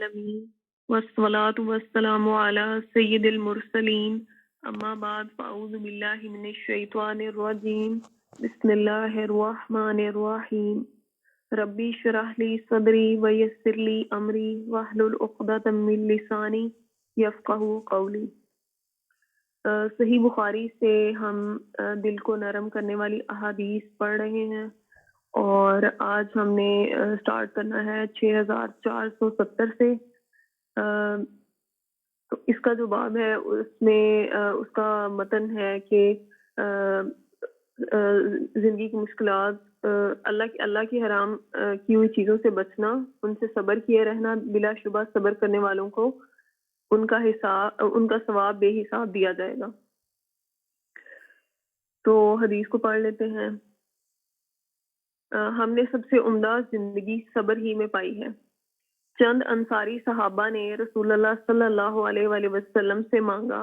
العالمین والصلاة والسلام علی سید المرسلین اما بعد فاعوذ باللہ من الشیطان الرجیم بسم اللہ الرحمن الرحیم ربی اشرح لی صدری ویسر لی امری واحلل عقدۃ من لسانی یفقہوا قولی۔ صحیح بخاری سے ہم دل کو نرم کرنے والی احادیث پڑھ رہے ہیں اور آج ہم نے سٹارٹ کرنا ہے 6470 سے۔ تو اس کا جو باب ہے اس میں اس کا متن ہے کہ زندگی کی مشکلات، اللہ کی حرام کی ہوئی چیزوں سے بچنا، ان سے صبر کیے رہنا، بلا شبہ صبر کرنے والوں کو ان کا ثواب بے حساب دیا جائے گا۔ تو حدیث کو پڑھ لیتے ہیں۔ ہم نے سب سے عمدہ زندگی صبر ہی میں پائی ہے۔ چند انصاری صحابہ نے رسول اللہ صلی اللہ علیہ وآلہ وسلم سے مانگا،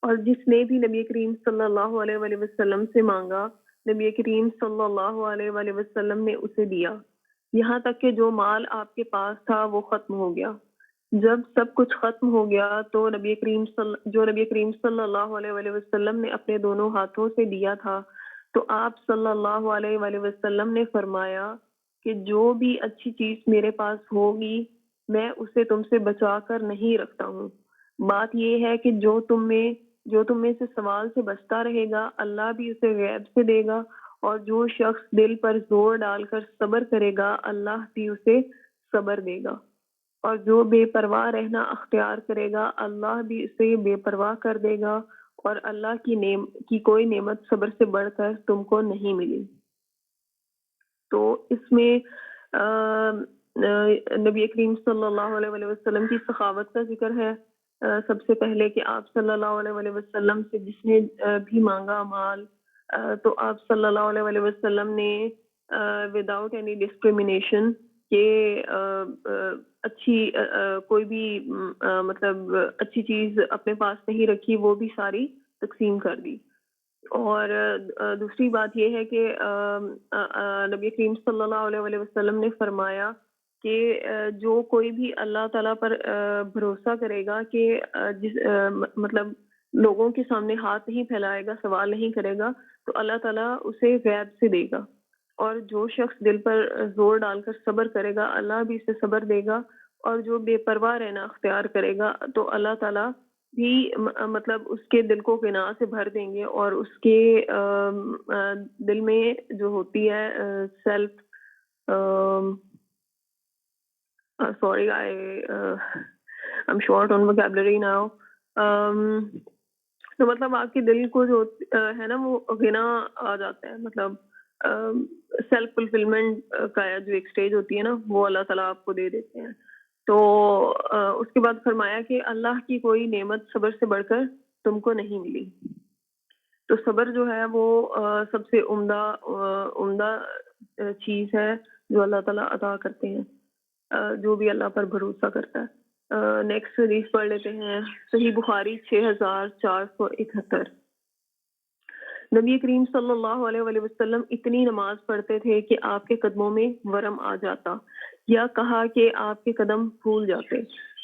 اور جس نے بھی نبی کریم صلی اللہ علیہ وآلہ وسلم سے مانگا، نبی کریم صلی اللہ علیہ وآلہ وسلم نے اسے دیا، یہاں تک کہ جو مال آپ کے پاس تھا وہ ختم ہو گیا۔ جب سب کچھ ختم ہو گیا تو نبی کریم صلی اللہ علیہ وآلہ وسلم نے اپنے دونوں ہاتھوں سے دیا تھا، تو آپ صلی اللہ علیہ وآلہ وسلم نے فرمایا کہ جو بھی اچھی چیز میرے پاس ہوگی میں اسے تم سے بچا کر نہیں رکھتا ہوں۔ بات یہ ہے کہ جو تم میں سے سوال سے بچتا رہے گا اللہ بھی اسے غیب سے دے گا، اور جو شخص دل پر زور ڈال کر صبر کرے گا اللہ بھی اسے صبر دے گا، اور جو بے پرواہ رہنا اختیار کرے گا اللہ بھی اسے بے پرواہ کر دے گا، اور اللہ کی کوئی نعمت صبر سے بڑھ کر تم کو نہیں ملی۔ تو اس میں نبی کریم صلی اللہ علیہ وآلہ وسلم کی سخاوت کا ذکر ہے۔ سب سے پہلے کہ آپ صلی اللہ علیہ وآلہ وسلم سے جس نے بھی مانگا مال، تو آپ صلی اللہ علیہ وآلہ وسلم نے وداؤٹ اینی ڈسکریمنیشن کہ اچھی کوئی بھی مطلب اچھی چیز اپنے پاس نہیں رکھی، وہ بھی ساری تقسیم کر دی۔ اور دوسری بات یہ ہے کہ نبی کریم صلی اللہ علیہ وآلہ وسلم نے فرمایا کہ جو کوئی بھی اللہ تعالیٰ پر بھروسہ کرے گا کہ مطلب لوگوں کے سامنے ہاتھ نہیں پھیلائے گا، سوال نہیں کرے گا، تو اللہ تعالیٰ اسے غیب سے دے گا، اور جو شخص دل پر زور ڈال کر صبر کرے گا اللہ بھی اسے صبر دے گا، اور جو بے پرواہ رہنا اختیار کرے گا تو اللہ تعالیٰ بھی مطلب اس کے دل کو غنا سے بھر دیں گے، اور اس کے دل میں جو ہوتی ہے self sorry I'm short on vocabulary now، تو مطلب آپ کے دل کو جو ہے نا وہ غنا آ جاتا ہے، مطلب سیلف فلفلمنٹ کا جو ایک سٹیج ہوتی ہے نا وہ اللہ تعالیٰ آپ کو دے دیتے ہیں۔ تو اس کے بعد فرمایا کہ اللہ کی کوئی نعمت صبر سے بڑھ کر تم کو نہیں ملی۔ تو صبر جو ہے وہ سب سے عمدہ چیز ہے جو اللہ تعالیٰ عطا کرتے ہیں جو بھی اللہ پر بھروسہ کرتا ہے۔ نیکسٹ حدیث پڑھ لیتے ہیں۔ صحیح بخاری 6471۔ نبی کریم صلی اللہ علیہ وآلہ وسلم اتنی نماز پڑھتے تھے کہ آپ کے قدموں میں ورم آ جاتا، یا کہا کہ آپ کے قدم پھول جاتے۔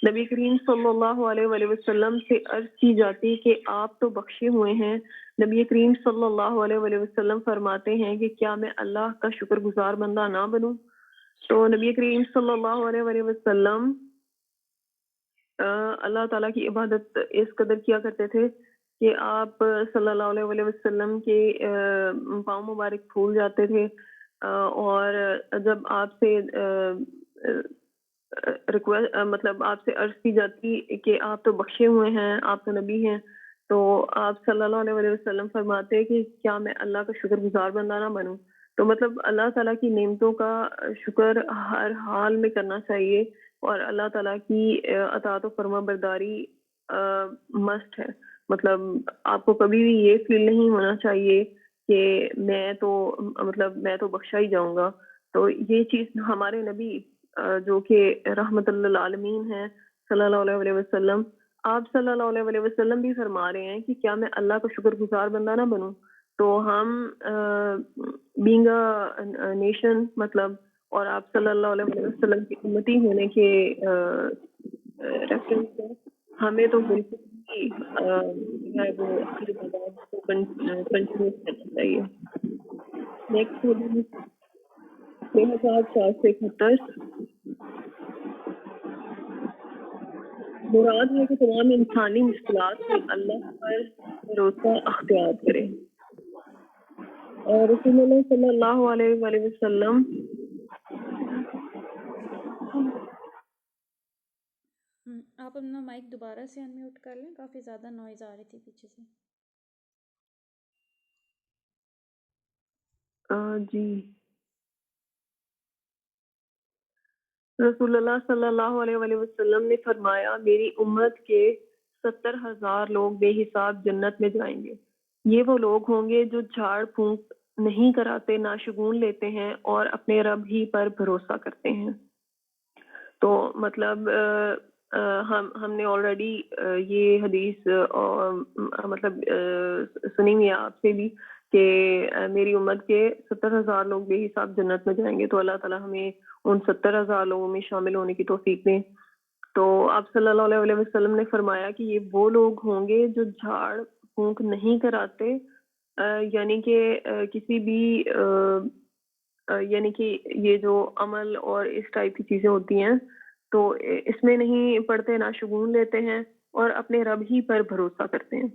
نبی کریم صلی اللہ علیہ وآلہ وسلم سے عرض کی جاتی کہ آپ تو بخشے ہوئے ہیں۔ نبی کریم صلی اللہ علیہ وآلہ وسلم فرماتے ہیں کہ کیا میں اللہ کا شکر گزار بندہ نہ بنوں؟ تو نبی کریم صلی اللہ علیہ وآلہ وسلم اللہ تعالیٰ کی عبادت اس قدر کیا کرتے تھے کہ آپ صلی اللہ علیہ وآلہ وسلم کے پاؤں مبارک پھول جاتے تھے، اور جب آپ سے مطلب آپ سے عرض کی جاتی کہ آپ تو بخشے ہوئے ہیں، آپ تو نبی ہیں، تو آپ صلی اللہ علیہ وآلہ وسلم فرماتے کہ کیا میں اللہ کا شکر گزار بندہ نہ بنوں؟ تو مطلب اللہ تعالیٰ کی نعمتوں کا شکر ہر حال میں کرنا چاہیے، اور اللہ تعالیٰ کی اطاعت و فرما برداری مسٹ ہے۔ مطلب آپ کو کبھی بھی یہ فیل نہیں ہونا چاہیے کہ میں تو بخشا ہی جاؤں گا۔ تو یہ چیز ہمارے نبی جو کہ رحمت للعالمین ہیں صلی اللہ علیہ وآلہ وسلم، آپ صلی اللہ علیہ وآلہ وسلم بھی فرما رہے ہیں کہ کیا میں اللہ کا شکر گزار بندہ نہ بنوں؟ تو ہم بینگ اے نیشن مطلب، اور آپ صلی اللہ علیہ وسلم کی امتی ہونے کے ریفرنس ہے. ہمیں تو بالکل بھی جو ہے وہ اپنی عبادات کو کنٹینیو کرنا چاہیے. نیکسٹ حدیث 6471. مراد ہے کہ تمام انسانی مشکلات میں اللہ پر بھروسہ اختیار کرے. اور رسول اللہ صلی اللہ علیہ وآلہ وسلم آپ اپنا مائک دوبارہ سے انمیوٹ کر لیں، کافی زیادہ نوائز آ رہی تھی پیچھے سے. جی. رسول اللہ صلی اللہ علیہ وآلہ وسلم نے فرمایا میری امت کے 70,000 لوگ بے حساب جنت میں جائیں گے. یہ وہ لوگ ہوں گے جو جھاڑ پھونک نہیں کراتے، ناشگون لیتے ہیں اور اپنے رب ہی پر بھروسہ کرتے ہیں. تو مطلب ہم نے آلریڈی یہ حدیث مطلب سنی ہوئی ہے آپ سے بھی کہ میری امت کے 70,000 لوگ بے حساب جنت میں جائیں گے. تو اللہ تعالیٰ ہمیں ان 70,000 لوگوں میں شامل ہونے کی توفیق دیں. تو آپ صلی اللہ علیہ وسلم نے فرمایا کہ یہ وہ لوگ ہوں گے جو جھاڑ پھونک نہیں کراتے، یعنی کہ کسی بھی یعنی کہ یہ جو عمل اور اس ٹائپ کی چیزیں ہوتی ہیں تو اس میں نہیں پڑھتے، ناشگون لیتے ہیں اور اپنے رب ہی پر بھروسہ کرتے ہیں.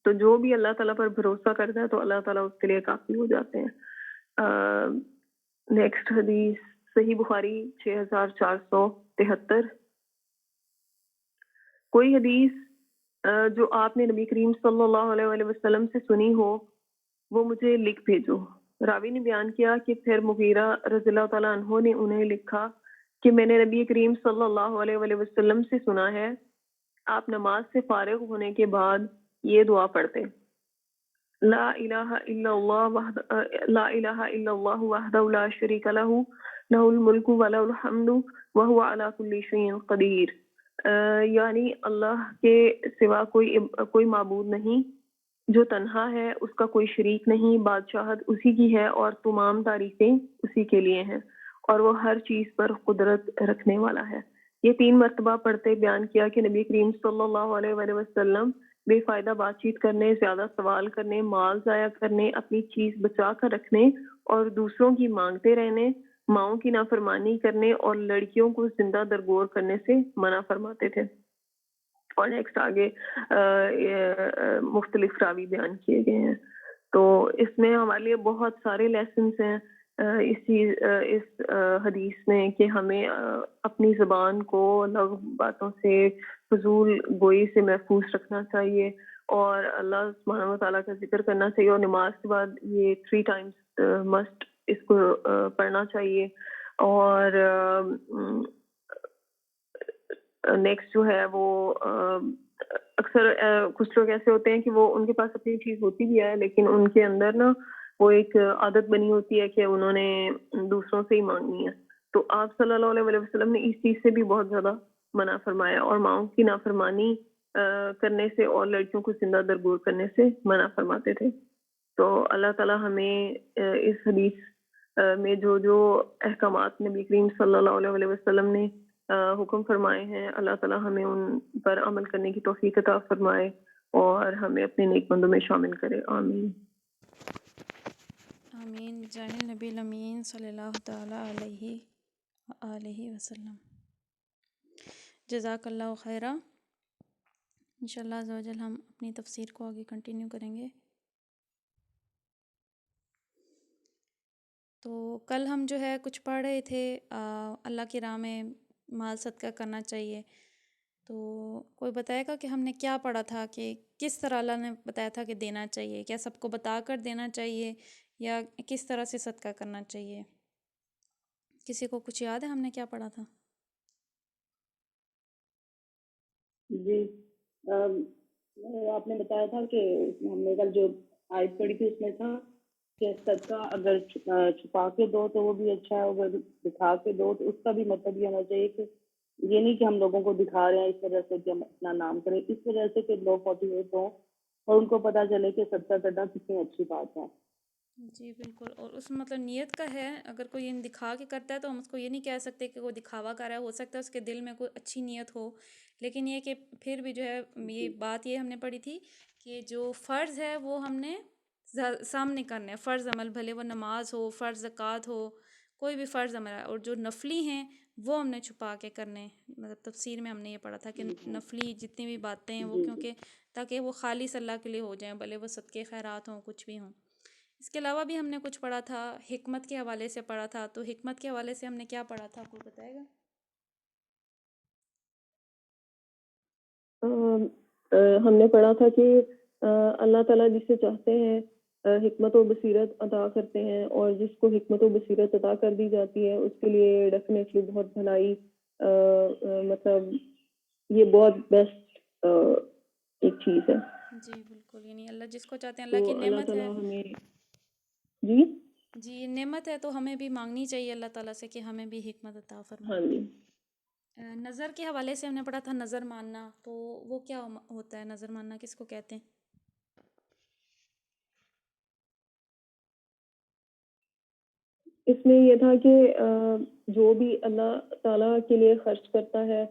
تو جو بھی اللہ تعالیٰ پر بھروسہ کرتا ہے تو اللہ تعالیٰ اس کے لیے کافی ہو جاتے ہیں. نیکسٹ حدیث صحیح بخاری 6473. کوئی حدیث جو آپ نے نبی کریم صلی اللہ علیہ وآلہ وسلم سے سنی ہو وہ مجھے لکھ بھیجو. راوی نے بیان کیا کہ پھر مغیرہ رضی اللہ تعالیٰ عنہ نے انہیں لکھا کہ میں نے نبی کریم صلی اللہ علیہ وآلہ وسلم سے سنا ہے آپ نماز سے فارغ ہونے کے بعد یہ دعا پڑھتے لا الہ الا اللہ وحدہ لا شریک لہ لہ الملک ولہ الحمد وہو علی کل شیء قدیر. یعنی اللہ کے سوا کوئی معبود نہیں، جو تنہا ہے، اس کا کوئی شریک نہیں، بادشاہت اسی کی ہے اور تمام تعریفیں اسی کے لیے ہیں اور وہ ہر چیز پر قدرت رکھنے والا ہے. یہ 3 مرتبہ پڑھتے بیان کیا کہ نبی کریم صلی اللہ علیہ وآلہ وسلم بے فائدہ بات چیت کرنے، زیادہ سوال کرنے، مال ضائع کرنے، اپنی چیز بچا کر رکھنے اور دوسروں کی مانگتے رہنے، ماؤں کی نافرمانی کرنے اور لڑکیوں کو زندہ درگور کرنے سے منع فرماتے تھے. اور نیکسٹ آگے مختلف راوی بیان کیے گئے ہیں. تو اس میں ہمارے لیے بہت سارے لیسنس ہیں اس حدیث میں کہ ہمیں اپنی زبان کو لغو باتوں سے، فضول گوئی سے محفوظ رکھنا چاہیے اور اللہ سبحانہ و تعالیٰ کا ذکر کرنا چاہیے اور نماز کے بعد یہ 3 ٹائمز مسٹ اس کو پڑھنا چاہیے. اور نیکسٹ جو ہے وہ اکثر کچھ لوگ ایسے ہوتے ہیں کہ وہ ان کے پاس اپنی چیز ہوتی بھی ہے لیکن ان کے اندر نا وہ ایک عادت بنی ہوتی ہے کہ انہوں نے دوسروں سے ہی مانگنی ہے. تو آپ صلی اللہ علیہ وسلم نے اس چیز سے بھی بہت زیادہ منع فرمایا اور ماؤں کی نافرمانی کرنے سے اور لڑکیوں کو زندہ درگور کرنے سے منع فرماتے تھے. تو اللہ تعالیٰ ہمیں اس حدیث میں جو احکامات نبی کریم صلی اللہ علیہ وسلم نے حکم فرمائے ہیں، اللہ تعالیٰ ہمیں ان پر عمل کرنے کی توفیق عطا فرمائے اور ہمیں اپنے نیک بندوں میں شامل کرے. آمین آمین جان النبی الامین صلی اللہ تعالیٰ علیہ وآلہ وسلم. جزاک اللہ خیرہ. انشاءاللہ عز و جل ہم اپنی تفسیر کو آگے کنٹینیو کریں گے. تو کل ہم جو ہے کچھ پڑھ رہے تھے اللہ کی راہ میں مال صدقہ کرنا چاہیے. تو کوئی بتائے گا کہ ہم نے کیا پڑھا تھا، کہ کس طرح اللہ نے بتایا تھا کہ دینا چاہیے؟ کیا سب کو بتا کر دینا چاہیے یا کس طرح سے صدقہ کرنا چاہیے؟ کسی کو کچھ یاد ہے ہم نے کیا پڑھا تھا؟ جی آپ نے بتایا تھا کہ ہم نے کل جو آیت پڑھی تھی اس میں تھا کہ صدقہ اگر چھپا کے دو تو وہ بھی اچھا ہے، اگر دکھا کے دو تو اس کا بھی مطلب یہ ہونا چاہیے کہ یہ نہیں کہ ہم لوگوں کو دکھا رہے ہیں اس وجہ سے کہ ہم اپنا نام کریں، اس وجہ سے کہ لوگ موٹیویٹ ہوں اور ان کو پتہ چلے کہ صدقہ کرنا کتنی اچھی بات ہے. جی بالکل، اور اس میں مطلب نیت کا ہے، اگر کوئی ان دکھا کے کرتا ہے تو ہم اس کو یہ نہیں کہہ سکتے کہ وہ دکھاوا کر رہا ہے، ہو سکتا ہے اس کے دل میں کوئی اچھی نیت ہو، لیکن یہ کہ پھر بھی جو ہے یہ جی بات یہ ہم نے پڑھی تھی کہ جو فرض ہے وہ ہم نے سامنے کرنا ہے، فرض عمل، بھلے وہ نماز ہو، فرض زکوٰۃ ہو، کوئی بھی فرض عمل ہے، اور جو نفلی ہیں وہ ہم نے چھپا کے کرنے ہیں۔ مطلب تفسیر میں ہم نے یہ پڑھا تھا کہ ہاں نفلی جتنی بھی باتیں ہیں وہ جی جی کیونکہ تاکہ وہ خالص اللہ کے لیے ہو جائیں، بھلے وہ صدقے خیرات ہوں، کچھ بھی ہوں۔ اس کے علاوہ بھی ہم نے کچھ پڑھا تھا، حکمت کے حوالے سے پڑھا تھا، تو حکمت کے حوالے سے ہم نے کیا پڑھا تھا، کوئی بتائے گا؟ ہم نے پڑھا تھا کہ اللہ تعالیٰ جسے چاہتے ہیں حکمت و بصیرت عطا کرتے ہیں، اور جس کو حکمت و بصیرت عطا کر دی جاتی ہے اس کے لیے ڈیفینیٹلی بہت بھلائی، مطلب یہ بہت بیسٹ ایک چیز ہے۔ جی بالکل، یعنی اللہ جس کو چاہتے ہیں، تو اللہ کی اللہ نعمت ہے۔ تعالیٰ ہمیں جی جی یہ نعمت ہے تو ہمیں بھی مانگنی چاہیے اللہ تعالیٰ سے کہ ہمیں بھی حکمت عطا ہاں فرمائے۔ جی نظر کے حوالے سے ہم نے پڑھا تھا، نظر ماننا، تو وہ کیا ہوتا ہے، نظر ماننا کس کو کہتے ہیں؟ اس میں یہ تھا کہ جو بھی اللہ تعالیٰ کے لیے خرچ کرتا ہے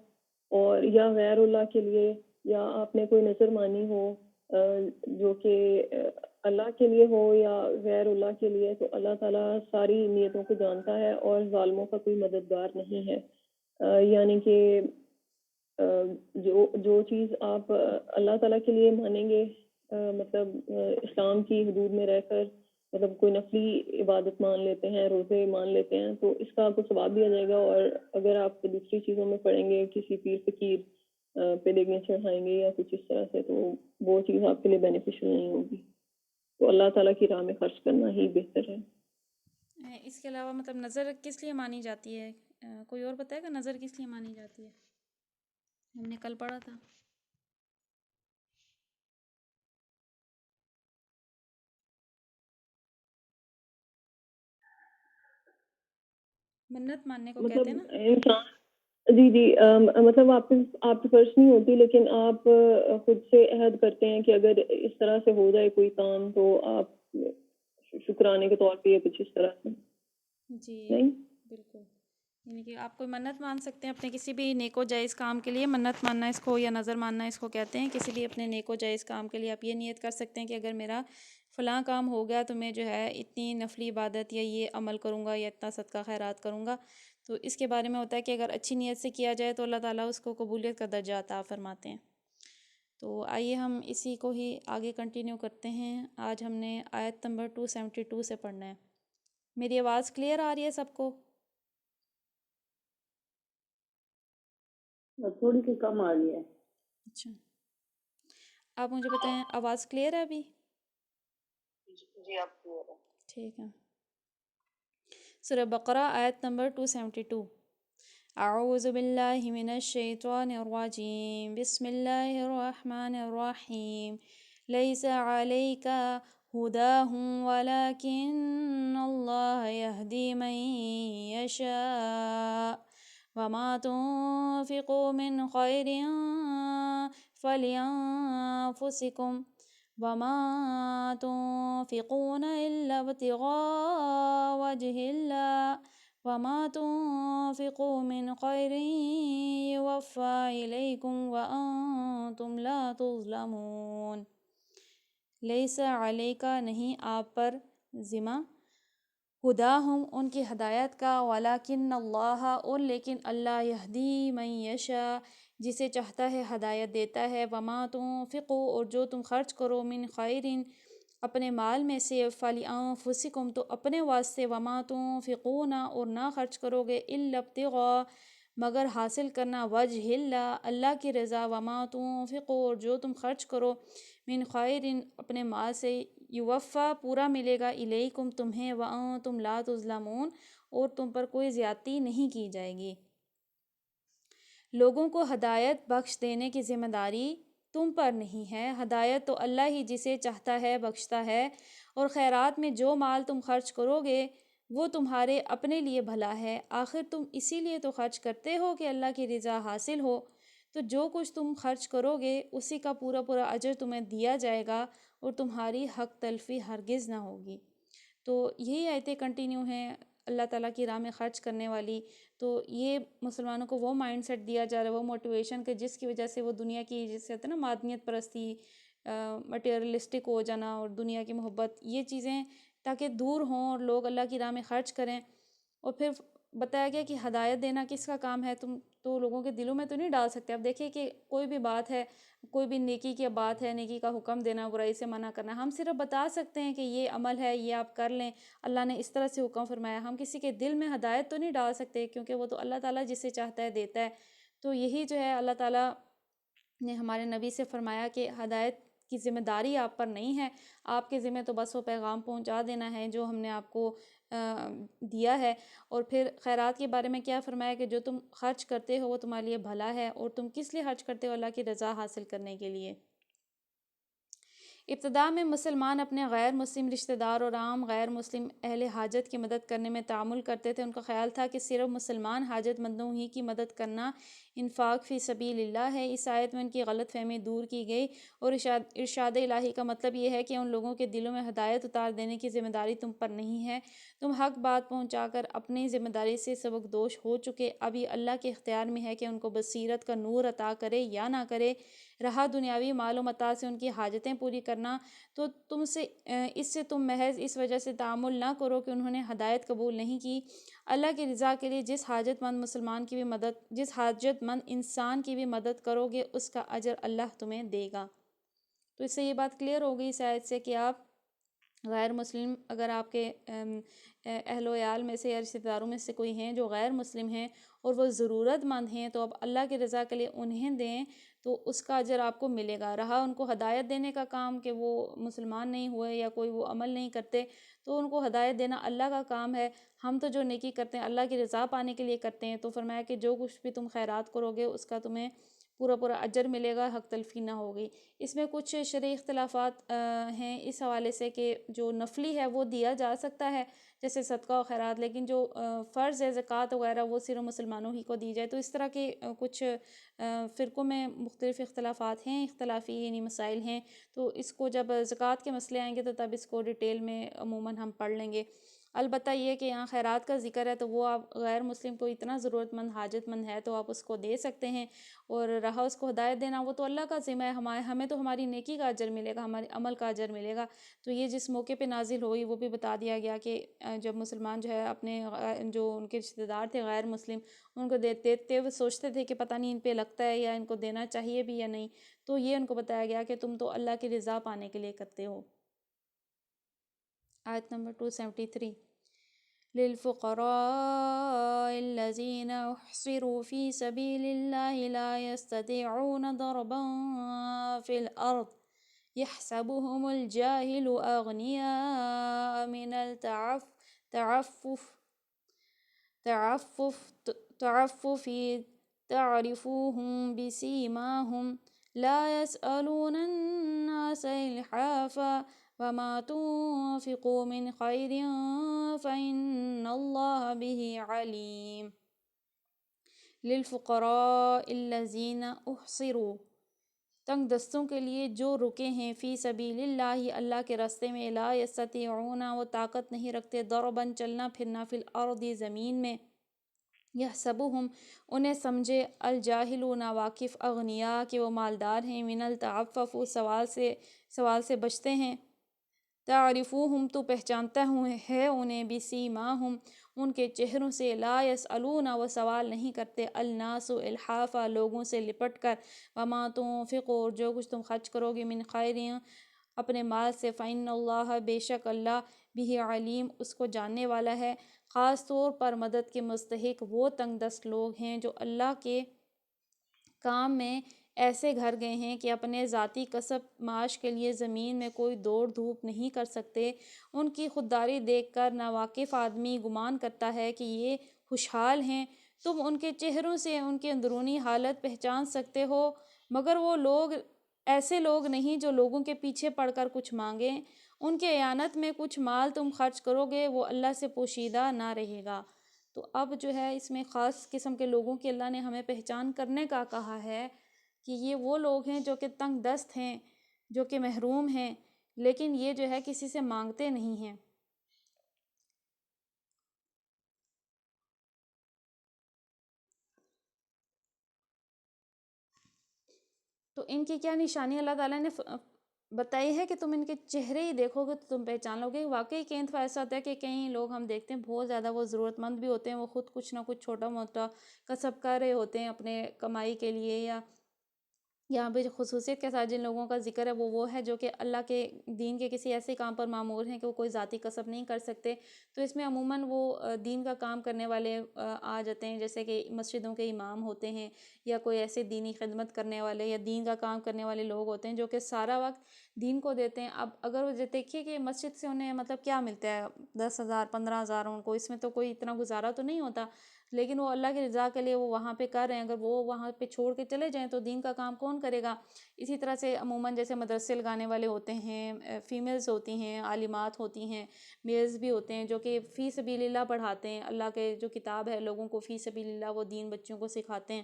اور یا غیر اللہ کے لیے، یا آپ نے کوئی نظر مانی ہو جو کہ اللہ کے لیے ہو یا غیر اللہ کے لیے، تو اللہ تعالیٰ ساری نیتوں کو جانتا ہے اور ظالموں کا کوئی مددگار نہیں ہے۔ یعنی کہ جو چیز آپ اللہ تعالیٰ کے لیے مانیں گے، مطلب اسلام کی حدود میں رہ کر، مطلب کوئی نفلی عبادت مان لیتے ہیں، روزے مان لیتے ہیں، تو اس کا آپ کو ثواب دیا جائے گا۔ اور اگر آپ دوسری چیزوں میں پڑیں گے، کسی پیر فقیر پہ دیگیں چڑھائیں گے یا کچھ اس طرح سے، تو وہ چیز آپ کے لیے بینیفیشل نہیں ہوگی۔ تو اللہ تعالیٰ کی راہ میں خرچ کرنا ہی بہتر ہے۔ اس کے علاوہ مطلب نظر کس لیے مانی جاتی ہے؟ کوئی اور بتائے گا نظر کس لیے مانی جاتی ہے؟ ہم نے کل پڑھا تھا۔ منت ماننے کو کہتے مطلب ہیں نا؟ انسان جی جی مطلب آپ کی فرض نہیں ہوتی، لیکن آپ خود سے عہد کرتے ہیں کہ اگر اس طرح سے ہو جائے کوئی کام تو آپ شکرانے کے طور پہ یا کچھ اس طرح سے جی نہیں۔ بالکل، یعنی کہ آپ کوئی منت مان سکتے ہیں اپنے کسی بھی نیک و جائز کام کے لیے، منت ماننا اس کو یا نظر ماننا اس کو کہتے ہیں۔ کسی بھی اپنے نیک و جائز کام کے لیے آپ یہ نیت کر سکتے ہیں کہ اگر میرا فلاں کام ہو گیا تو میں جو ہے اتنی نفلی عبادت یا یہ عمل کروں گا یا اتنا صدقہ خیرات کروں گا۔ تو اس کے بارے میں ہوتا ہے کہ اگر اچھی نیت سے کیا جائے تو اللہ تعالیٰ اس کو قبولیت کا درجہ عطا فرماتے ہیں۔ تو آئیے ہم اسی کو ہی آگے کنٹینیو کرتے ہیں۔ آج ہم نے آیت نمبر 272 سے پڑھنا ہے۔ میری آواز کلیئر آ رہی ہے سب کو؟ تھوڑی سی کم آ رہی ہے۔ اچھا، آپ مجھے بتائیں آواز کلیئر ہے ابھی؟ جی آپ کلیئر ہے۔ ٹھیک ہے۔ سورہ بقرہ آیت نمبر 272۔ اعوذ باللہ من الشیطان الرجیم، بسم اللہ الرحمن الرحیم۔ لیس علیک ہداہم ولکن اللہ یہدی من یشاء، وما تنفقوا من خیر فلانفسکم، وما تنفقون الا ابتغاء وجه اللہ، وما تنفقوا من خیر یوفى الیکم وانتم لا تظلمون۔ لیس علیکا نہیں آپ پر ذمہ، ہداہم ان کی ہدایت کا، ولیکن اللہ اور لیکن اللہ، یہدی من یشاء جسے چاہتا ہے ہدایت دیتا ہے، وما تنفقوا اور جو تم خرچ کرو، من خیرن اپنے مال میں سے، فلانفسکم تو اپنے واسطے، وما تنفقون اور نہ خرچ کرو گے، الا ابتغاء مگر حاصل کرنا، وجہ اللہ اللہ کی رضا، وما تنفقوا اور جو تم خرچ کرو، من خیرن اپنے مال سے، یوفا پورا ملے گا، الیکم تمہیں، وانتم لا تظلمون اور تم پر کوئی زیادتی نہیں کی جائے گی۔ لوگوں کو ہدایت بخش دینے کی ذمہ داری تم پر نہیں ہے، ہدایت تو اللہ ہی جسے چاہتا ہے بخشتا ہے، اور خیرات میں جو مال تم خرچ کرو گے وہ تمہارے اپنے لیے بھلا ہے، آخر تم اسی لیے تو خرچ کرتے ہو کہ اللہ کی رضا حاصل ہو، تو جو کچھ تم خرچ کرو گے اسی کا پورا پورا اجر تمہیں دیا جائے گا اور تمہاری حق تلفی ہرگز نہ ہوگی۔ تو یہی آیتیں کنٹینیو ہیں اللہ تعالیٰ کی راہ میں خرچ کرنے والی. تو یہ مسلمانوں کو وہ مائنڈ سیٹ دیا جا رہا ہے، وہ موٹیویشن کہ جس کی وجہ سے وہ دنیا کی، جس سے کہتے ہیں نا مادنیت پرستی، مٹیریلسٹک ہو جانا اور دنیا کی محبت، یہ چیزیں تاکہ دور ہوں اور لوگ اللہ کی راہ میں خرچ کریں. اور پھر بتایا گیا کہ ہدایت دینا کس کا کام ہے، تم تو لوگوں کے دلوں میں تو نہیں ڈال سکتے. اب دیکھیں کہ کوئی بھی بات ہے، کوئی بھی نیکی کی بات ہے، نیکی کا حکم دینا، برائی سے منع کرنا، ہم صرف بتا سکتے ہیں کہ یہ عمل ہے، یہ آپ کر لیں، اللہ نے اس طرح سے حکم فرمایا. ہم کسی کے دل میں ہدایت تو نہیں ڈال سکتے، کیونکہ وہ تو اللہ تعالیٰ جسے چاہتا ہے دیتا ہے. تو یہی جو ہے اللہ تعالیٰ نے ہمارے نبی سے فرمایا کہ ہدایت کی ذمہ داری آپ پر نہیں ہے، آپ کے ذمہ تو بس وہ پیغام پہنچا دینا ہے جو ہم نے آپ کو دیا ہے. اور پھر خیرات کے بارے میں کیا فرمایا کہ جو تم خرچ کرتے ہو وہ تمہارے لیے بھلا ہے، اور تم کس لیے خرچ کرتے ہو؟ اللہ کی رضا حاصل کرنے کے لیے. ابتداء میں مسلمان اپنے غیر مسلم رشتہ دار اور عام غیر مسلم اہل حاجت کی مدد کرنے میں تعامل کرتے تھے. ان کا خیال تھا کہ صرف مسلمان حاجت مندوں ہی کی مدد کرنا انفاق فی سبیل اللہ ہے. اس آیت میں ان کی غلط فہمی دور کی گئی، اور ارشاد الہی کا مطلب یہ ہے کہ ان لوگوں کے دلوں میں ہدایت اتار دینے کی ذمہ داری تم پر نہیں ہے. تم حق بات پہنچا کر اپنی ذمہ داری سے سبکدوش ہو چکے. اب یہ اللہ کے اختیار میں ہے کہ ان کو بصیرت کا نور عطا کرے یا نہ کرے. رہا دنیاوی مال و متاع سے ان کی حاجتیں پوری کرنا، تو اس سے تم محض اس وجہ سے تعامل نہ کرو کہ انہوں نے ہدایت قبول نہیں کی. اللہ کی رضا کے لیے جس حاجت مند انسان کی بھی مدد کرو گے اس کا اجر اللہ تمہیں دے گا. تو اس سے یہ بات کلیئر ہو گئی اس آیت سے کہ آپ غیر مسلم، اگر آپ کے اہل و عیال میں سے یا رشتہ داروں میں سے کوئی ہیں جو غیر مسلم ہیں اور وہ ضرورت مند ہیں، تو اب اللہ کی رضا کے لیے انہیں دیں تو اس کا اجر آپ کو ملے گا. رہا ان کو ہدایت دینے کا کام کہ وہ مسلمان نہیں ہوئے یا کوئی وہ عمل نہیں کرتے، تو ان کو ہدایت دینا اللہ کا کام ہے. ہم تو جو نیکی کرتے ہیں اللہ کی رضا پانے کے لیے کرتے ہیں. تو فرمایا کہ جو کچھ بھی تم خیرات کرو گے اس کا تمہیں پورا اجر ملے گا، حق تلفی نہ ہوگی. اس میں کچھ شرعی اختلافات ہیں اس حوالے سے کہ جو نفلی ہے وہ دیا جا سکتا ہے جیسے صدقہ و خیرات، لیکن جو فرض ہے زکوٰۃ وغیرہ وہ صرف مسلمانوں ہی کو دی جائے. تو اس طرح کے کچھ فرقوں میں مختلف اختلافات ہیں، اختلافی یعنی مسائل ہیں. تو اس کو جب زکوٰۃ کے مسئلے آئیں گے تو تب اس کو ڈیٹیل میں عموماً ہم پڑھ لیں گے. البتہ یہ کہ یہاں خیرات کا ذکر ہے تو وہ آپ غیر مسلم کو اتنا ضرورت مند حاجت مند ہے تو آپ اس کو دے سکتے ہیں. اور رہا اس کو ہدایت دینا وہ تو اللہ کا ذمہ ہے، ہمیں تو ہماری نیکی کا اجر ملے گا، ہمارے عمل کا اجر ملے گا. تو یہ جس موقع پہ نازل ہوئی وہ بھی بتا دیا گیا کہ جب مسلمان جو ہے اپنے جو ان کے رشتہ دار تھے غیر مسلم ان کو دیتے وہ سوچتے تھے کہ پتہ نہیں ان پہ لگتا ہے یا ان کو دینا چاہیے بھی یا نہیں، تو یہ ان کو بتایا گیا کہ تم تو اللہ کی رضا پانے کے لیے کرتے ہو. آیت نمبر 273 للفقراء الذين احصروا في سبيل الله لا يستطيعون ضربا في الأرض يحسبهم الجاهل أغنياء من التعفف تعرفوهم بسيماهم لا يسألون الناس إلحافا وما تنفقوا من خير فإن الله به عليم. للفقراء الذين احصروا، تنگ دستوں کے لیے جو رکے ہیں، فی سبیل اللہ اللہ کے راستے میں، لا یستطیعون وہ طاقت نہیں رکھتے، ضرباً چلنا پھرنا، فی الارض زمین میں، یحسبہم انہیں سمجھے، الجاہل ناواقف، اغنیاء کہ وہ مالدار ہیں، من التعفف سوال سے بچتے ہیں، تعرفوہم تو پہچانتا ہے انہیں، بسیماہم ان کے چہروں سے، لا یسألون وہ سوال نہیں کرتے، الناس الحافا لوگوں سے لپٹ کر، وما تنفقوا جو کچھ تم خرچ کرو گے، من خیر اپنے مال سے، فإن اللہ بے شک اللہ بھی علیم اس کو جاننے والا ہے. خاص طور پر مدد کے مستحق وہ تنگ دست لوگ ہیں جو اللہ کے کام میں ایسے گھر گئے ہیں کہ اپنے ذاتی کسب معاش کے لیے زمین میں کوئی دوڑ دھوپ نہیں کر سکتے. ان کی خودداری دیکھ کر ناواقف آدمی گمان کرتا ہے کہ یہ خوشحال ہیں. تم ان کے چہروں سے ان کے اندرونی حالت پہچان سکتے ہو، مگر وہ لوگ ایسے لوگ نہیں جو لوگوں کے پیچھے پڑ کر کچھ مانگیں. ان کے اعانت میں کچھ مال تم خرچ کرو گے وہ اللہ سے پوشیدہ نہ رہے گا. تو اب جو ہے اس میں خاص قسم کے لوگوں کی اللہ نے ہمیں پہچان کرنے کا کہا ہے کہ یہ وہ لوگ ہیں جو کہ تنگ دست ہیں، جو کہ محروم ہیں، لیکن یہ جو ہے کسی سے مانگتے نہیں ہیں. تو ان کی کیا نشانی اللہ تعالیٰ نے بتائی ہے کہ تم ان کے چہرے ہی دیکھو گے تو تم پہچان لو گے۔ واقعی کئی دفعہ ایسا ہوتا ہے کہ کئی لوگ ہم دیکھتے ہیں بہت زیادہ وہ ضرورت مند بھی ہوتے ہیں، وہ خود کچھ نہ کچھ چھوٹا موٹا کسب کر رہے ہوتے ہیں اپنے کمائی کے لیے، یا یہاں پہ جو خصوصیت کے ساتھ جن لوگوں کا ذکر ہے وہ ہے جو کہ اللہ کے دین کے کسی ایسے کام پر معمور ہیں کہ وہ کوئی ذاتی کسب نہیں کر سکتے۔ تو اس میں عموماً وہ دین کا کام کرنے والے آ جاتے ہیں، جیسے کہ مسجدوں کے امام ہوتے ہیں، یا کوئی ایسے دینی خدمت کرنے والے یا دین کا کام کرنے والے لوگ ہوتے ہیں جو کہ سارا وقت دین کو دیتے ہیں۔ اب اگر وہ دیکھیے کہ مسجد سے انہیں مطلب کیا ملتا ہے، 10,000 15,000 ان کو، اس میں تو کوئی اتنا گزارا تو نہیں ہوتا، لیکن وہ اللہ کی رضا کے لیے وہ وہاں پہ کر رہے ہیں، اگر وہ وہاں پہ چھوڑ کے چلے جائیں تو دین کا کام کون کرے گا؟ اسی طرح سے عموماً جیسے مدرسے لگانے والے ہوتے ہیں، فیمیلز ہوتی ہیں، عالمات ہوتی ہیں، میلز بھی ہوتے ہیں جو کہ فی سبیل اللہ پڑھاتے ہیں، اللہ کے جو کتاب ہے لوگوں کو فی سبیل اللہ وہ دین بچوں کو سکھاتے ہیں۔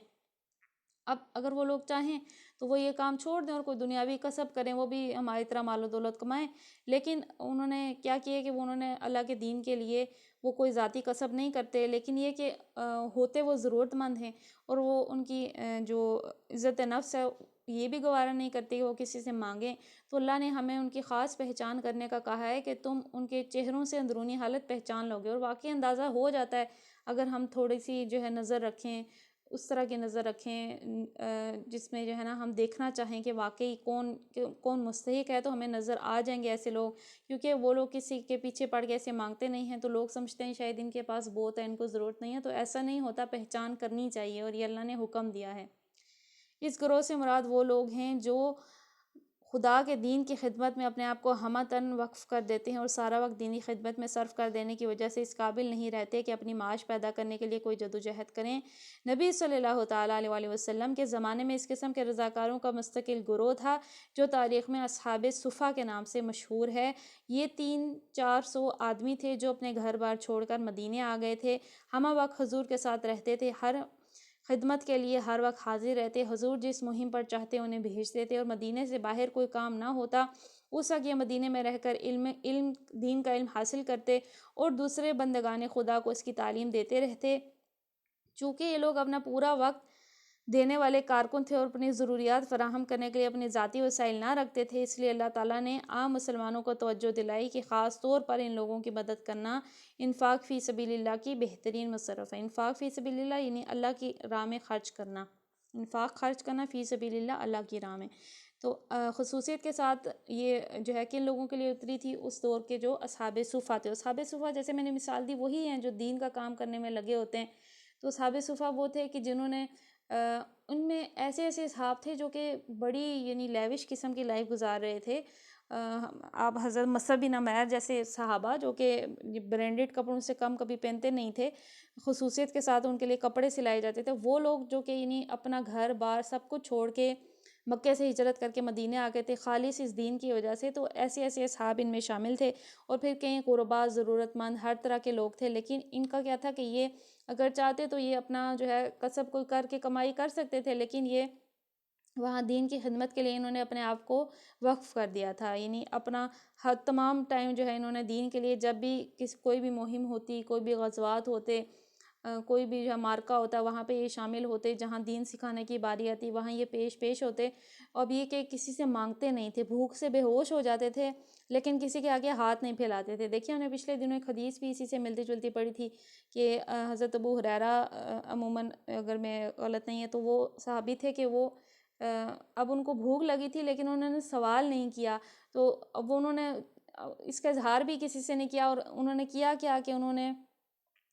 اب اگر وہ لوگ چاہیں تو وہ یہ کام چھوڑ دیں اور کوئی دنیاوی کسب کریں، وہ بھی ہماری طرح مال و دولت کمائیں، لیکن انہوں نے کیا کیا کہ انہوں نے اللہ کے دین کے لیے وہ کوئی ذاتی کسب نہیں کرتے، لیکن یہ کہ ہوتے وہ ضرورت مند ہیں، اور وہ ان کی جو عزت نفس ہے یہ بھی گوارا نہیں کرتی کہ وہ کسی سے مانگیں۔ تو اللہ نے ہمیں ان کی خاص پہچان کرنے کا کہا ہے کہ تم ان کے چہروں سے اندرونی حالت پہچان لو گے، اور واقعی اندازہ ہو جاتا ہے اگر ہم تھوڑی سی جو ہے نظر رکھیں، اس طرح کی نظر رکھیں جس میں جو ہے نا ہم دیکھنا چاہیں کہ واقعی کون مستحق ہے، تو ہمیں نظر آ جائیں گے ایسے لوگ، کیونکہ وہ لوگ کسی کے پیچھے پڑ کے ایسے مانگتے نہیں ہیں، تو لوگ سمجھتے ہیں شاید ان کے پاس بہت ہے، ان کو ضرورت نہیں ہے، تو ایسا نہیں ہوتا، پہچان کرنی چاہیے، اور یہ اللہ نے حکم دیا ہے۔ اس گروہ سے مراد وہ لوگ ہیں جو خدا کے دین کی خدمت میں اپنے آپ کو ہمتاً وقف کر دیتے ہیں، اور سارا وقت دینی خدمت میں صرف کر دینے کی وجہ سے اس قابل نہیں رہتے کہ اپنی معاش پیدا کرنے کے لیے کوئی جدوجہد کریں۔ نبی صلی اللہ تعالیٰ علیہ وسلم کے زمانے میں اس قسم کے رضاکاروں کا مستقل گروہ تھا جو تاریخ میں اصحاب صفا کے نام سے مشہور ہے۔ یہ 300-400 آدمی تھے جو اپنے گھر بار چھوڑ کر مدینے آ گئے تھے، ہمہ وقت حضور کے ساتھ رہتے تھے، ہر خدمت کے لیے ہر وقت حاضر رہتے، حضور جس مہم پر چاہتے انہیں بھیجتے تھے، اور مدینے سے باہر کوئی کام نہ ہوتا اس وقت یہ مدینے میں رہ کر دین کا علم حاصل کرتے اور دوسرے بندگان خدا کو اس کی تعلیم دیتے رہتے۔ چونکہ یہ لوگ اپنا پورا وقت دینے والے کارکن تھے اور اپنی ضروریات فراہم کرنے کے لیے اپنے ذاتی وسائل نہ رکھتے تھے، اس لیے اللہ تعالیٰ نے عام مسلمانوں کو توجہ دلائی کہ خاص طور پر ان لوگوں کی مدد کرنا انفاق فی سبیل اللہ کی بہترین مصرف ہے۔ انفاق فی سبیل اللہ یعنی اللہ کی راہ میں خرچ کرنا، انفاق خرچ کرنا فی سبیل اللہ کی راہ میں۔ تو خصوصیت کے ساتھ یہ جو ہے کن لوگوں کے لیے اتری تھی، اس دور کے جو اصحاب صفا تھے۔ اصحاب صفا جیسے میں نے مثال دی وہی ہیں جو دین کا کام کرنے میں لگے ہوتے ہیں۔ تو اصحاب صفا وہ تھے کہ جنہوں نے ان میں ایسے اصحاب تھے جو کہ بڑی یعنی لیوش قسم کی لائف گزار رہے تھے۔ آپ حضرت مصعب بن عمیر جیسے صحابہ جو کہ برینڈڈ کپڑوں سے کم کبھی پہنتے نہیں تھے، خصوصیت کے ساتھ ان کے لیے کپڑے سلائے جاتے تھے، وہ لوگ جو کہ یعنی اپنا گھر بار سب کچھ چھوڑ کے مکے سے ہجرت کر کے مدینے آ گئے تھے خالص اس دین کی وجہ سے۔ تو ایسے اصحاب ان میں شامل تھے، اور پھر کئی غرباء، ضرورت مند، ہر طرح کے لوگ تھے، لیکن ان کا کیا تھا کہ یہ اگر چاہتے تو یہ اپنا جو ہے کسب کوئی کر کے کمائی کر سکتے تھے، لیکن یہ وہاں دین کی خدمت کے لیے انہوں نے اپنے آپ کو وقف کر دیا تھا، یعنی اپنا ہر تمام ٹائم جو ہے انہوں نے دین کے لیے، جب بھی کوئی بھی مہم ہوتی، کوئی بھی غزوات ہوتے، کوئی بھی جو مارکہ ہوتا وہاں پہ یہ شامل ہوتے، جہاں دین سکھانے کی باری آتی وہاں یہ پیش ہوتے۔ اب یہ کہ کسی سے مانگتے نہیں تھے، بھوک سے بے ہوش ہو جاتے تھے لیکن کسی کے آگے ہاتھ نہیں پھیلاتے تھے۔ دیکھیے ہم نے پچھلے دنوں ایک حدیث بھی اسی سے ملتی جلتی پڑھی تھی کہ حضرت ابو ہریرہ عموماً اگر میں غلط نہیں ہے تو وہ صحابی تھے کہ وہ اب ان کو بھوک لگی تھی لیکن انہوں نے سوال نہیں کیا، تو اب انہوں نے اس کا اظہار بھی کسی سے نہیں کیا، اور انہوں نے کیا کہ انہوں نے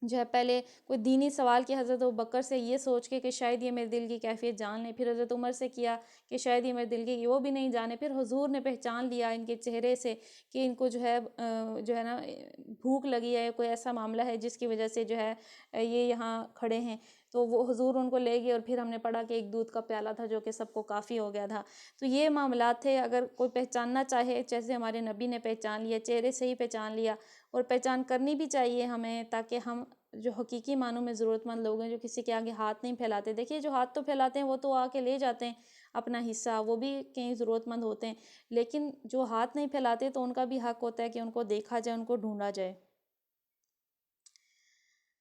جو ہے پہلے کوئی دینی سوال کیا حضرت ابوبکر سے یہ سوچ کے کہ شاید یہ میرے دل کی کیفیت جان لیں، پھر حضرت عمر سے کیا کہ شاید یہ میرے دل کی وہ بھی نہیں جانے، پھر حضور نے پہچان لیا ان کے چہرے سے کہ ان کو جو ہے نا بھوک لگی ہے، کوئی ایسا معاملہ ہے جس کی وجہ سے جو ہے یہ یہاں کھڑے ہیں، تو وہ حضور ان کو لے گئے، اور پھر ہم نے پڑھا کہ ایک دودھ کا پیالہ تھا جو کہ سب کو کافی ہو گیا تھا۔ تو یہ معاملات تھے، اگر کوئی پہچاننا چاہے جیسے ہمارے نبی نے پہچان لیا، چہرے سے ہی پہچان لیا، اور پہچان کرنی بھی چاہیے ہمیں تاکہ ہم جو حقیقی معنوں میں ضرورت مند لوگ ہیں جو کسی کے آگے ہاتھ نہیں پھیلاتے۔ دیکھیے جو ہاتھ تو پھیلاتے ہیں وہ تو آ کے لے جاتے ہیں اپنا حصہ، وہ بھی کہیں ضرورت مند ہوتے ہیں، لیکن جو ہاتھ نہیں پھیلاتے تو ان کا بھی حق ہوتا ہے کہ ان کو دیکھا جائے، ان کو ڈھونڈا جائے۔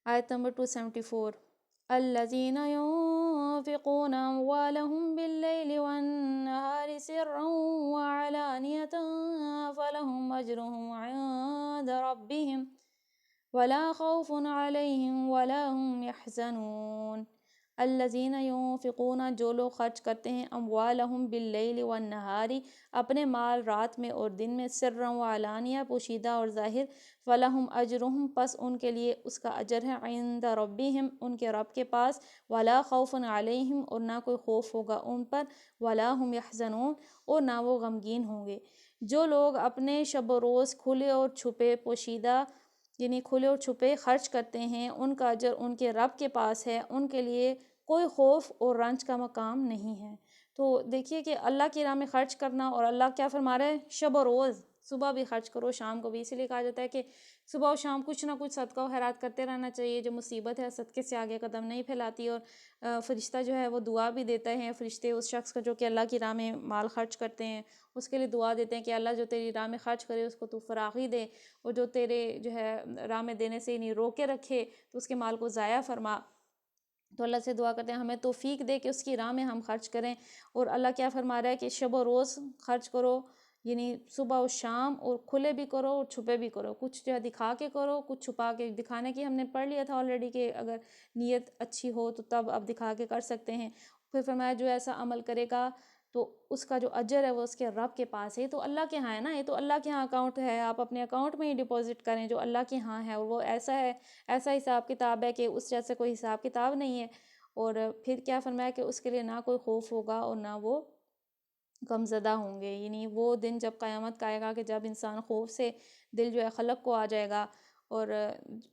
آیت نمبر 274 الذین ينفقون اموالهم باللیل والنہار أجرهم عند ربهم ولا خوف عليهم ولا هم يحزنون الذين ينفقون جو لوگ خرچ کرتے ہیں اموالہم باللیل والنہاری اپنے مال رات میں اور دن میں سرا و علانیہ پوشیدہ اور ظاہر فلہم اجرہم پس ان کے لیے اس کا اجر ہے عند ربہم ان کے رب کے پاس ولا خوف علیہم اور نہ کوئی خوف ہوگا ان پر ولا ہم یحزنون اور نہ وہ غمگین ہوں گے۔ جو لوگ اپنے شب و روز کھلے اور چھپے پوشیدہ یعنی کھلے اور چھپے خرچ کرتے ہیں ان کا اجر ان کے رب کے پاس ہے، ان کے لیے کوئی خوف اور رنج کا مقام نہیں ہے۔ تو دیکھیے کہ اللہ کی راہ میں خرچ کرنا، اور اللہ کیا فرما رہا ہے، شب و روز صبح بھی خرچ کرو شام کو بھی، اسی لیے کہا جاتا ہے کہ صبح و شام کچھ نہ کچھ صدقہ و خیرات کرتے رہنا چاہیے۔ جو مصیبت ہے صدقے سے آگے قدم نہیں پھیلاتی، اور فرشتہ جو ہے وہ دعا بھی دیتے ہیں، فرشتے اس شخص کا جو کہ اللہ کی راہ میں مال خرچ کرتے ہیں اس کے لیے دعا دیتے ہیں کہ اللہ جو تیری راہ میں خرچ کرے اس کو تو فراخی دے، اور جو تیرے جو ہے راہ میں دینے سے نہیں روکے رکھے تو اس کے مال کو ضائع فرما۔ تو اللہ سے دعا کرتے ہیں ہمیں توفیق دے کہ اس کی راہ میں ہم خرچ کریں، اور اللہ کیا فرما رہا ہے کہ شب و روز خرچ کرو، یعنی صبح و شام، اور کھلے بھی کرو اور چھپے بھی کرو، کچھ جو ہے دکھا کے کرو، کچھ چھپا کے۔ دکھانے کی ہم نے پڑھ لیا تھا آلریڈی کہ اگر نیت اچھی ہو تو تب آپ دکھا کے کر سکتے ہیں۔ پھر فرمایا جو ایسا عمل کرے گا تو اس کا جو اجر ہے وہ اس کے رب کے پاس ہے۔ تو اللہ کے ہاں ہے نا، یہ تو اللہ کے ہاں اکاؤنٹ ہے، آپ اپنے اکاؤنٹ میں ہی ڈپازٹ کریں جو اللہ کے ہاں ہے، اور وہ ایسا ہے، ایسا حساب کتاب ہے کہ اس جیسے کوئی حساب کتاب نہیں ہے۔ اور پھر کیا فرمایا کہ اس کے لیے نہ کوئی خوف ہوگا اور نہ وہ غمزدہ ہوں گے، یعنی وہ دن جب قیامت کا آئے گا کہ جب انسان خوف سے دل جو ہے خلق کو آ جائے گا، اور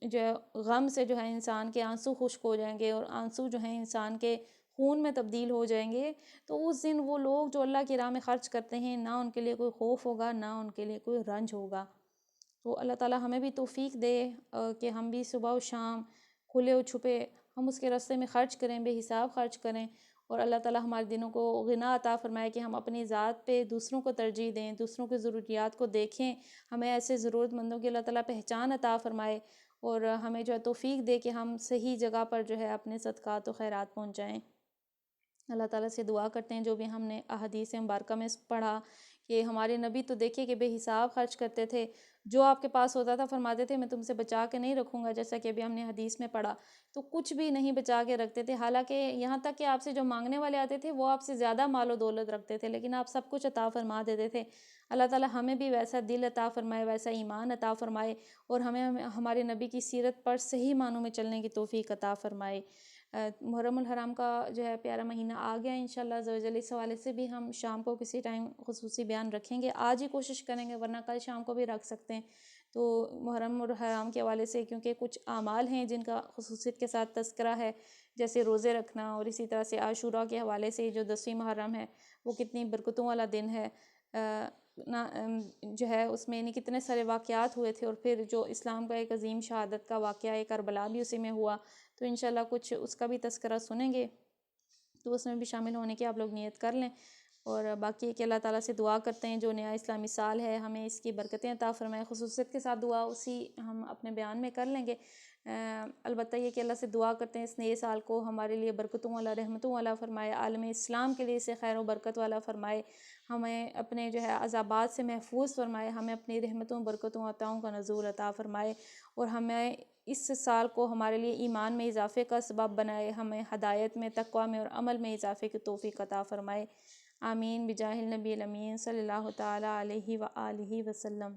جو ہے غم سے جو ہے انسان کے آنسو خشک ہو جائیں گے، اور آنسو جو ہیں انسان کے خون میں تبدیل ہو جائیں گے۔ تو اس دن وہ لوگ جو اللہ کی راہ میں خرچ کرتے ہیں نہ ان کے لیے کوئی خوف ہوگا نہ ان کے لیے کوئی رنج ہوگا۔ تو اللہ تعالیٰ ہمیں بھی توفیق دے کہ ہم بھی صبح و شام کھلے و چھپے ہم اس کے راستے میں خرچ کریں، بے حساب خرچ کریں، اور اللہ تعالیٰ ہمارے دنوں کو غنا عطا فرمائے کہ ہم اپنی ذات پہ دوسروں کو ترجیح دیں، دوسروں کی ضروریات کو دیکھیں، ہمیں ایسے ضرورت مندوں کی اللہ تعالیٰ پہچان عطا فرمائے، اور ہمیں جو ہے توفیق دے کہ ہم صحیح جگہ پر جو ہے اپنے صدقات و خیرات پہنچائیں۔ اللہ تعالیٰ سے دعا کرتے ہیں جو بھی ہم نے احادیث مبارکہ میں پڑھا کہ ہمارے نبی تو دیکھیے کہ بے حساب خرچ کرتے تھے، جو آپ کے پاس ہوتا تھا فرماتے تھے میں تم سے بچا کے نہیں رکھوں گا، جیسا کہ ابھی ہم نے حدیث میں پڑھا، تو کچھ بھی نہیں بچا کے رکھتے تھے، حالانکہ یہاں تک کہ آپ سے جو مانگنے والے آتے تھے وہ آپ سے زیادہ مال و دولت رکھتے تھے لیکن آپ سب کچھ عطا فرما دیتے تھے۔ اللہ تعالیٰ ہمیں بھی ویسا دل عطا فرمائے، ویسا ایمان عطا فرمائے، اور ہمیں ہمارے نبی کی سیرت پر صحیح معنوں میں چلنے کی توفیق عطا فرمائے۔ محرم الحرام کا جو ہے پیارا مہینہ آ گیا انشاءاللہ عز و جل، اس حوالے سے بھی ہم شام کو کسی ٹائم خصوصی بیان رکھیں گے، آج ہی کوشش کریں گے ورنہ کل شام کو بھی رکھ سکتے ہیں۔ تو محرم الحرام کے حوالے سے کیونکہ کچھ اعمال ہیں جن کا خصوصیت کے ساتھ تذکرہ ہے، جیسے روزے رکھنا، اور اسی طرح سے عاشوراء کے حوالے سے جو 10ویں محرم ہے وہ کتنی برکتوں والا دن ہے، جو ہے اس میں یعنی کتنے سارے واقعات ہوئے تھے، اور پھر جو اسلام کا ایک عظیم شہادت کا واقعہ کربلا بھی اسی میں ہوا، تو انشاءاللہ کچھ اس کا بھی تذکرہ سنیں گے، تو اس میں بھی شامل ہونے کی آپ لوگ نیت کر لیں۔ اور باقی کہ اللہ تعالیٰ سے دعا کرتے ہیں جو نیا اسلامی سال ہے ہمیں اس کی برکتیں عطا فرمائے، خصوصیت کے ساتھ دعا اسی ہم اپنے بیان میں کر لیں گے۔ البتہ یہ کہ اللہ سے دعا کرتے ہیں اس نئے سال کو ہمارے لیے برکتوں والا، رحمتوں والا فرمائے، عالم اسلام کے لیے اسے خیر و برکت والا فرمائے، ہمیں اپنے جو ہے عذابات سے محفوظ فرمائے، ہمیں اپنی رحمتوں، برکتوں، عطاؤں کا نزول عطا فرمائے، اور ہمیں اس سال کو ہمارے لیے ایمان میں اضافے کا سبب بنائے، ہمیں ہدایت میں، تقویٰ میں اور عمل میں اضافے کی توفیق عطا فرمائے۔ آمین بجاہ النبی الامین صلی اللہ تعالیٰ علیہ وآلہ وسلم۔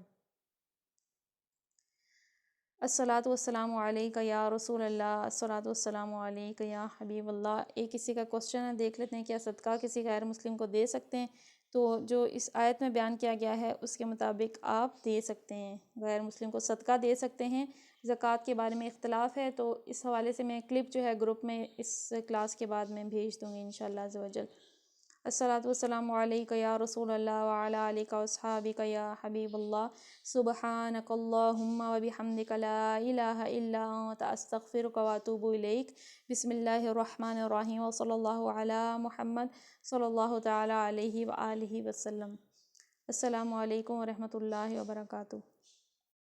الصلاۃ والسلام علیکہ یا رسول اللہ، الصلاۃ والسلام علیکہ یا حبیب اللہ۔ ایک کسی کا کوسچن ہے، دیکھ لیتے ہیں، کیا صدقہ کسی غیر مسلم کو دے سکتے ہیں؟ تو جو اس آیت میں بیان کیا گیا ہے اس کے مطابق آپ دے سکتے ہیں، غیر مسلم کو صدقہ دے سکتے ہیں۔ زکوٰۃ کے بارے میں اختلاف ہے، تو اس حوالے سے میں کلپ جو ہے گروپ میں اس کلاس کے بعد میں بھیج دوں گی انشاءاللہ عز و جل۔ الصلاۃ والسلام علیکہ یا رسول اللہ وعلی آلکہ واصحابکہ یا حبیب اللہ، سبحانک اللہم وبحمدک لا الہ الا انت استغفرک واتوب الیک۔ بسم اللہ الرحمن الرحیم، وصلی اللہ علی محمد صلی اللہ تعالیٰ علیہ وآلہ وسلم۔ السلام علیکم ورحمۃ اللہ وبرکاتہ۔